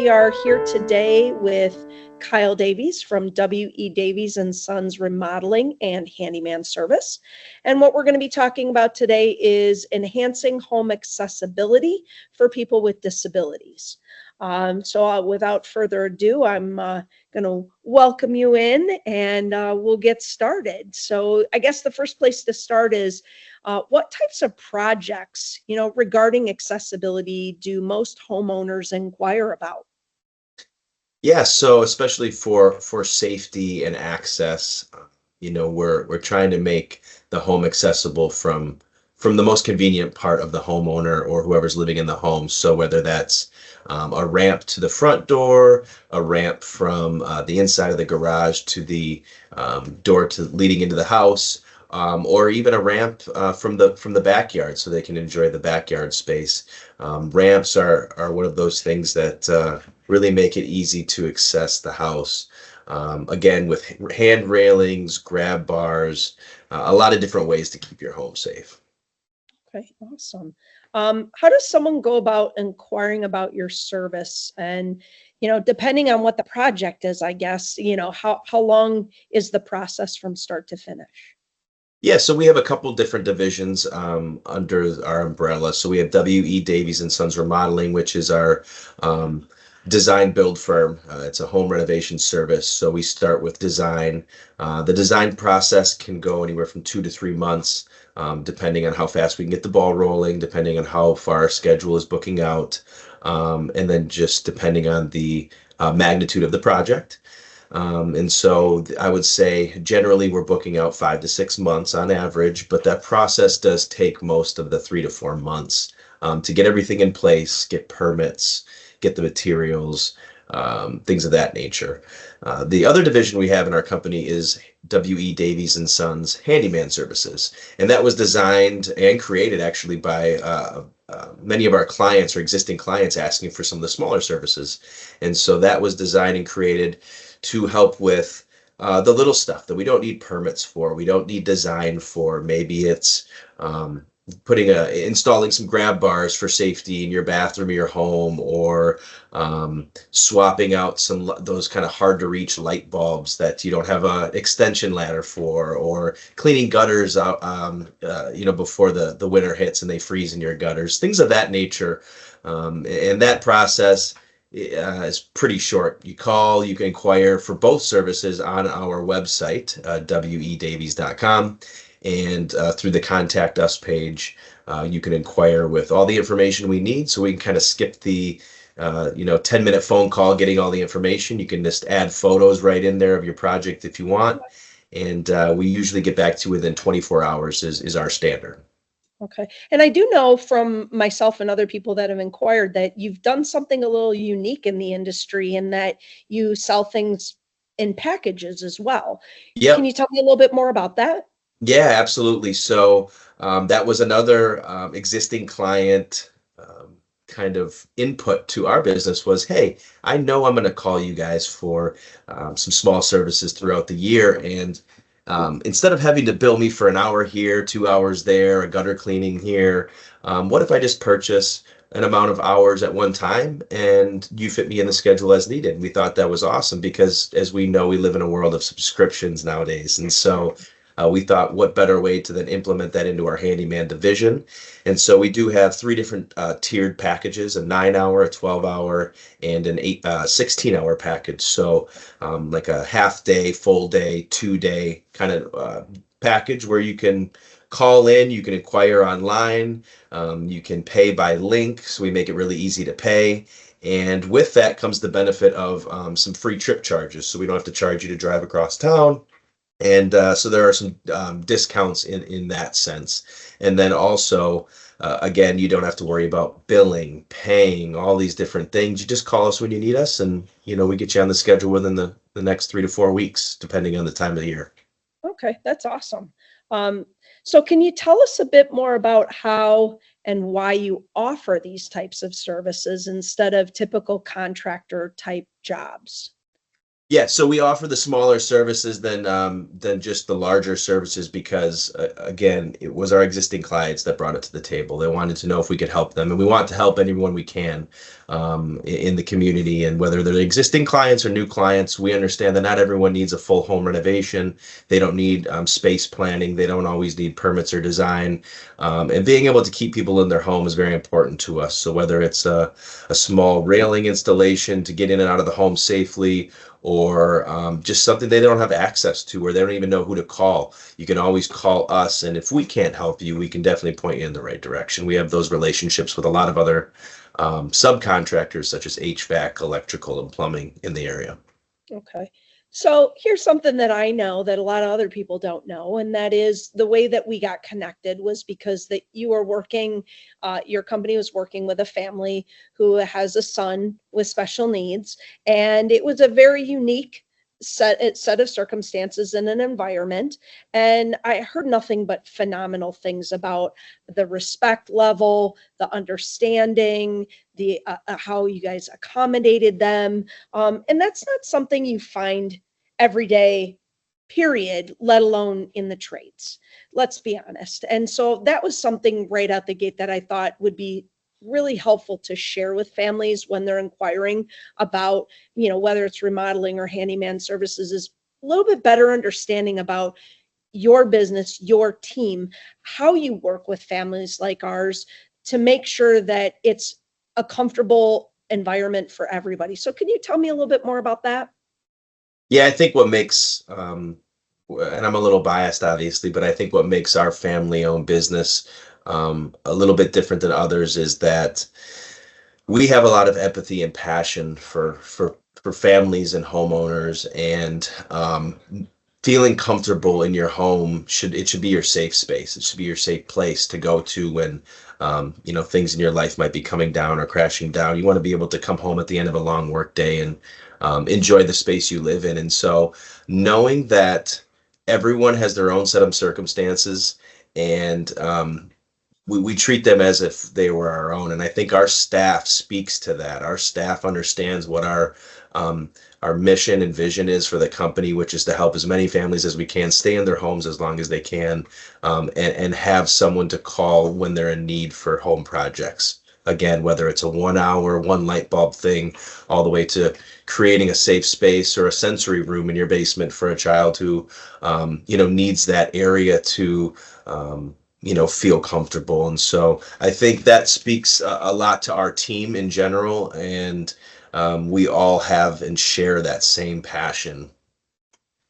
We are here today with Kyle Davies from W.E. Davies and Sons Remodeling and Handyman Service. And what we're going to be talking about today is enhancing home accessibility for people with disabilities. Without further ado, I'm going to welcome you in and we'll get started. So I guess the first place to start is what types of projects, regarding accessibility do most homeowners inquire about? Yeah, so especially for safety and access, we're trying to make the home accessible from the most convenient part of the homeowner or whoever's living in the home. So whether that's a ramp to the front door, a ramp from the inside of the garage to the door to leading into the house, or even a ramp from the backyard, so they can enjoy the backyard space. Ramps are one of those things that really make it easy to access the house. Again, with hand railings, grab bars, a lot of different ways to keep your home safe. Okay, awesome. How does someone go about inquiring about your service? And, depending on what the project is, I guess, how long is the process from start to finish? Yeah, so we have a couple different divisions under our umbrella. So we have W.E. Davies and Sons Remodeling, which is our design build firm. It's a home renovation service. So we start with design. The design process can go anywhere from 2 to 3 months, depending on how fast we can get the ball rolling, depending on how far our schedule is booking out, and then just depending on the magnitude of the project. And so I would say generally we're booking out 5 to 6 months on average, but that process does take most of the 3 to 4 months to get everything in place, get permits, get the materials, things of that nature. The other division we have in our company is W.E. Davies and Sons Handyman Services, and that was designed and created actually by many of our clients or existing clients asking for some of the smaller services. And so that was designed and created to help with the little stuff that we don't need permits for, we don't need design for. Maybe it's installing some grab bars for safety in your bathroom or your home, or swapping out some those kind of hard to reach light bulbs that you don't have a extension ladder for, or cleaning gutters out before the winter hits and they freeze in your gutters, things of that nature. And that process is pretty short. You call, you can inquire for both services on our website, wedavies.com, and through the Contact Us page, you can inquire with all the information we need. So we can kind of skip the 10-minute phone call getting all the information. You can just add photos right in there of your project if you want. And we usually get back to you within 24 hours is our standard. Okay. And I do know from myself and other people that have inquired that you've done something a little unique in the industry, in that you sell things in packages as well. Can Yep. you tell me a little bit more about that? Yeah, absolutely. So that was another existing client kind of input to our business was, hey, I know I'm going to call you guys for some small services throughout the year. And instead of having to bill me for an hour here, 2 hours there, a gutter cleaning here, what if I just purchase an amount of hours at one time and you fit me in the schedule as needed? We thought that was awesome because, as we know, we live in a world of subscriptions nowadays. And so we thought, what better way to then implement that into our handyman division? And so we do have three different tiered packages: a 9 hour, a 12 hour, and an 16 hour package. So like a half day, full day, 2 day kind of package where you can call in, you can inquire online, you can pay by link. So we make it really easy to pay. And with that comes the benefit of some free trip charges. So we don't have to charge you to drive across town. And so there are some discounts in that sense. And then also, again, you don't have to worry about billing, paying, all these different things. You just call us when you need us, and we get you on the schedule within the next 3 to 4 weeks, depending on the time of the year. Okay, that's awesome. Um, so can you tell us a bit more about how and why you offer these types of services instead of typical contractor type jobs? Yeah, so we offer the smaller services than just the larger services because again, it was our existing clients that brought it to the table. They wanted to know if we could help them, and we want to help anyone we can in the community. And whether they're existing clients or new clients, we understand that not everyone needs a full home renovation. They don't need space planning. They don't always need permits or design. And being able to keep people in their home is very important to us. So whether it's a small railing installation to get in and out of the home safely, or just something they don't have access to, or they don't even know who to call, you can always call us. And if we can't help you, we can definitely point you in the right direction. We have those relationships with a lot of other subcontractors, such as HVAC, electrical, and plumbing in the area. Okay. So here's something that I know that a lot of other people don't know, and that is the way that we got connected was because that you were working, your company was working with a family who has a son with special needs, and it was a very unique set of circumstances in an environment. And I heard nothing but phenomenal things about the respect level, the understanding, the how you guys accommodated them, and that's not something you find every day, period, let alone in the trades. Let's be honest. And so that was something right out the gate that I thought would be really helpful to share with families when they're inquiring about, whether it's remodeling or handyman services, is a little bit better understanding about your business, your team, how you work with families like ours to make sure that it's a comfortable environment for everybody. So can you tell me a little bit more about that? Yeah, I think what makes, and I'm a little biased, obviously, but I think what makes our family-owned business a little bit different than others is that we have a lot of empathy and passion for families and homeowners, and feeling comfortable in your home should be your safe space. It should be your safe place to go to when things in your life might be coming down or crashing down. You want to be able to come home at the end of a long work day and enjoy the space you live in. And so knowing that everyone has their own set of circumstances, and we treat them as if they were our own. And I think our staff speaks to that. Our staff understands what our mission and vision is for the company, which is to help as many families as we can stay in their homes as long as they can, and have someone to call when they're in need for home projects. Again, whether it's a 1 hour, one light bulb thing, all the way to creating a safe space or a sensory room in your basement for a child who, needs that area to, feel comfortable. And so I think that speaks a lot to our team in general. And we all have and share that same passion.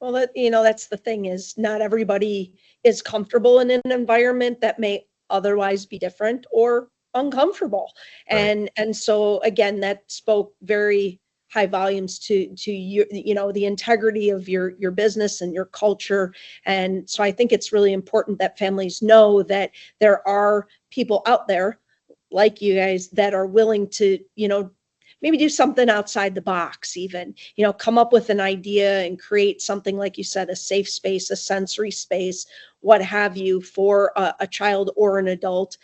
Well, that's the thing, is not everybody is comfortable in an environment that may otherwise be different or uncomfortable. Right. And so again, that spoke very high volumes to you, the integrity of your business and your culture. And so I think it's really important that families know that there are people out there like you guys that are willing to, maybe do something outside the box, even, come up with an idea and create something, like you said, a safe space, a sensory space, what have you, for a child or an adult,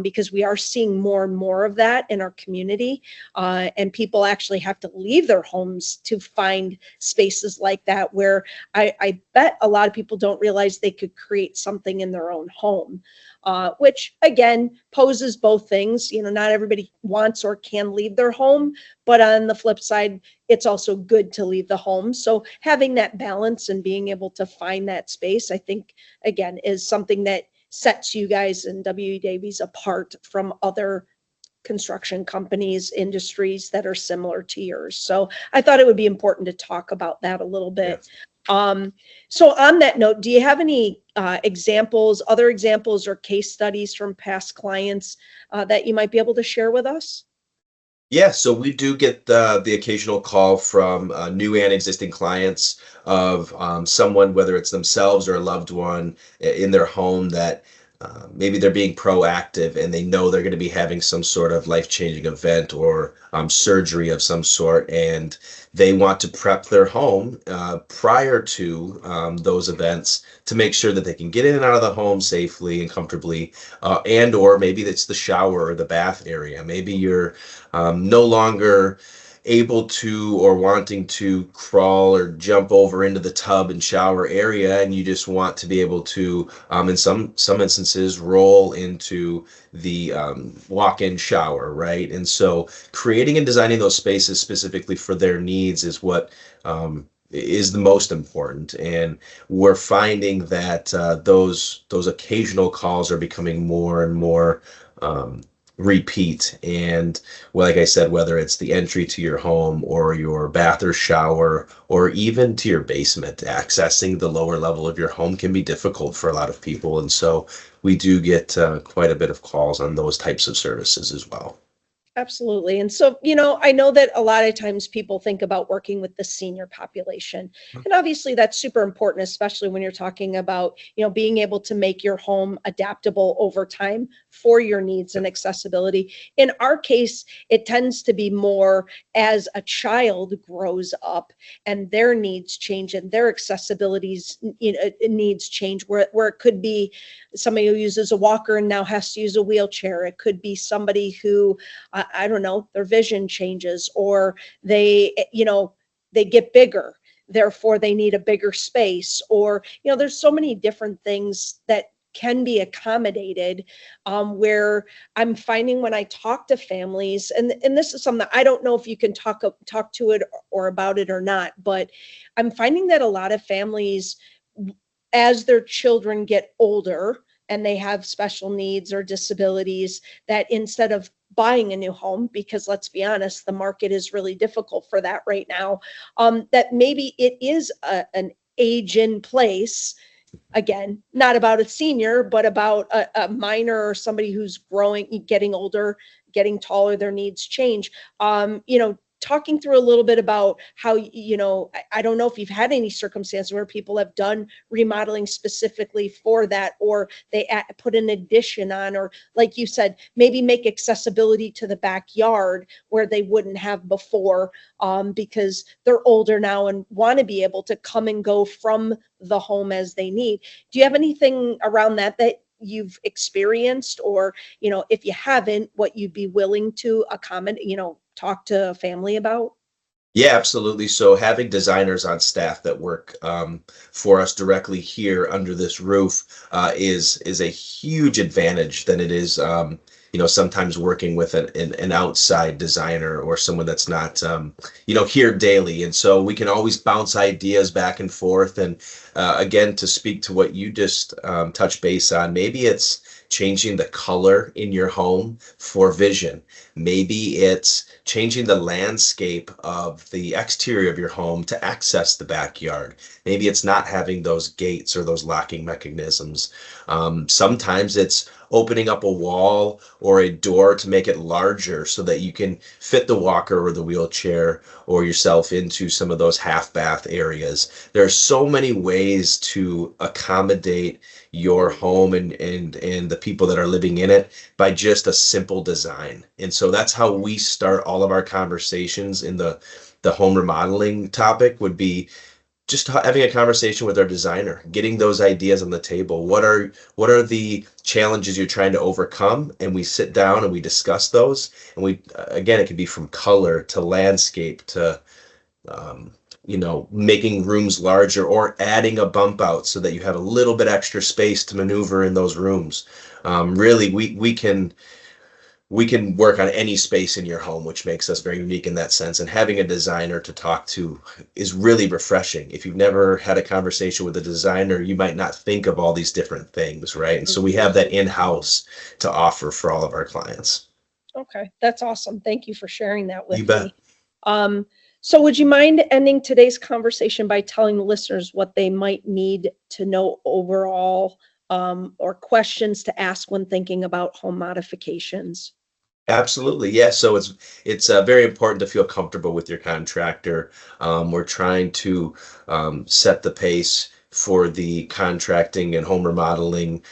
because we are seeing more and more of that in our community. And people actually have to leave their homes to find spaces like that, where I bet a lot of people don't realize they could create something in their own home. Which again poses both things. Not everybody wants or can leave their home, but on the flip side, it's also good to leave the home. So having that balance and being able to find that space, I think, again, is something that sets you guys in W.E. Davies apart from other construction companies, industries that are similar to yours. So I thought it would be important to talk about that a little bit. Yes. So on that note, do you have any other examples or case studies from past clients that you might be able to share with us? Yeah, so we do get the occasional call from new and existing clients of someone, whether it's themselves or a loved one in their home, that maybe they're being proactive and they know they're going to be having some sort of life-changing event or surgery of some sort, and they want to prep their home prior to those events to make sure that they can get in and out of the home safely and comfortably, and or maybe it's the shower or the bath area. Maybe you're no longer able to or wanting to crawl or jump over into the tub and shower area, and you just want to be able to, in some instances, roll into the walk-in shower, right? And so creating and designing those spaces specifically for their needs is what is the most important. And we're finding that those occasional calls are becoming more and more repeat. And well, like I said, whether it's the entry to your home or your bath or shower or even to your basement, accessing the lower level of your home can be difficult for a lot of people. And so we do get quite a bit of calls on those types of services as well. Absolutely. And so, I know that a lot of times people think about working with the senior population. And obviously that's super important, especially when you're talking about, being able to make your home adaptable over time for your needs and accessibility. In our case, it tends to be more as a child grows up and their needs change and their accessibilities, needs change, where it could be somebody who uses a walker and now has to use a wheelchair. It could be somebody who, I don't know, their vision changes, or they get bigger, therefore they need a bigger space, or there's so many different things that can be accommodated, where I'm finding when I talk to families, and this is something that I don't know if you can talk to it or about it or not, but I'm finding that a lot of families, as their children get older and they have special needs or disabilities, that instead of buying a new home, because let's be honest, the market is really difficult for that right now, that maybe it is an age in place. Again, not about a senior, but about a minor or somebody who's growing, getting older, getting taller, their needs change. Talking through a little bit about how, I don't know if you've had any circumstances where people have done remodeling specifically for that, or they put an addition on, or like you said, maybe make accessibility to the backyard where they wouldn't have before, because they're older now and want to be able to come and go from the home as they need. Do you have anything around that you've experienced, or if you haven't, what you'd be willing to accommodate, talk to a family about? Yeah, absolutely. So having designers on staff that work for us directly here under this roof is a huge advantage than it is, sometimes working with an outside designer or someone that's not, here daily. And so we can always bounce ideas back and forth. And again, to speak to what you just touched base on, maybe it's changing the color in your home for vision. Maybe it's changing the landscape of the exterior of your home to access the backyard. Maybe it's not having those gates or those locking mechanisms. Sometimes it's opening up a wall or a door to make it larger so that you can fit the walker or the wheelchair or yourself into some of those half bath areas. There are so many ways to accommodate your home and the people that are living in it by just a simple design. And so that's how we start all of our conversations in the home remodeling topic, would be just having a conversation with our designer, getting those ideas on the table. What are the challenges you're trying to overcome? And we sit down and we discuss those. And we, again, it could be from color to landscape to, making rooms larger or adding a bump out so that you have a little bit extra space to maneuver in those rooms. Really, we can work on any space in your home, which makes us very unique in that sense. And having a designer to talk to is really refreshing. If you've never had a conversation with a designer, you might not think of all these different things, right? And so we have that in-house to offer for all of our clients. Okay, that's awesome. Thank you for sharing that with You bet. me. So would you mind ending today's conversation by telling the listeners what they might need to know overall, or questions to ask when thinking about home modifications? Absolutely, yeah. So it's very important to feel comfortable with your contractor. We're trying to set the pace for the contracting and home remodeling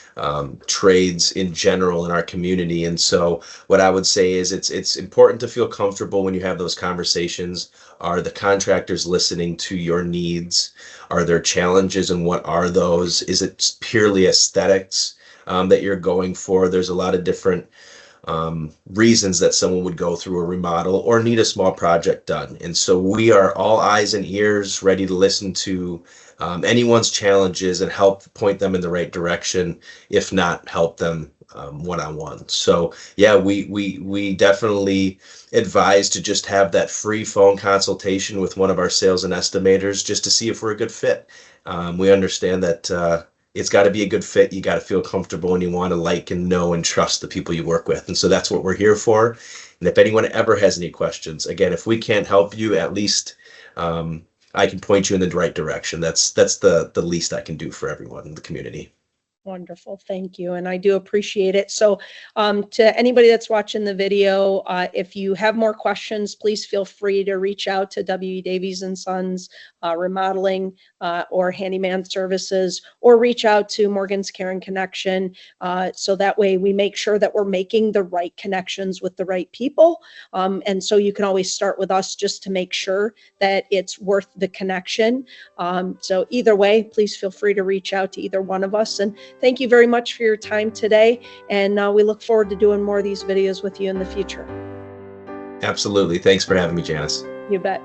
trades in general in our community. And so what I would say is it's important to feel comfortable when you have those conversations. Are the contractors listening to your needs? Are there challenges, and what are those? Is it purely aesthetics that you're going for? There's a lot of different reasons that someone would go through a remodel or need a small project done. And so we are all eyes and ears, ready to listen to anyone's challenges and help point them in the right direction, if not help them one-on-one. So yeah, we definitely advise to just have that free phone consultation with one of our sales and estimators just to see if we're a good fit. We understand that it's got to be a good fit. You got to feel comfortable, and you want to like and know and trust the people you work with. And so that's what we're here for. And if anyone ever has any questions, again, if we can't help you, at least I can point you in the right direction. That's the least I can do for everyone in the community. Wonderful. Thank you. And I do appreciate it. So to anybody that's watching the video, if you have more questions, please feel free to reach out to W.E. Davies and Sons Remodeling or Handyman Services, or reach out to Morgan's Care and Connection. So that way we make sure that we're making the right connections with the right people. And so you can always start with us just to make sure that it's worth the connection. So either way, please feel free to reach out to either one of us. And thank you very much for your time today. And we look forward to doing more of these videos with you in the future. Absolutely. Thanks for having me, Janice. You bet.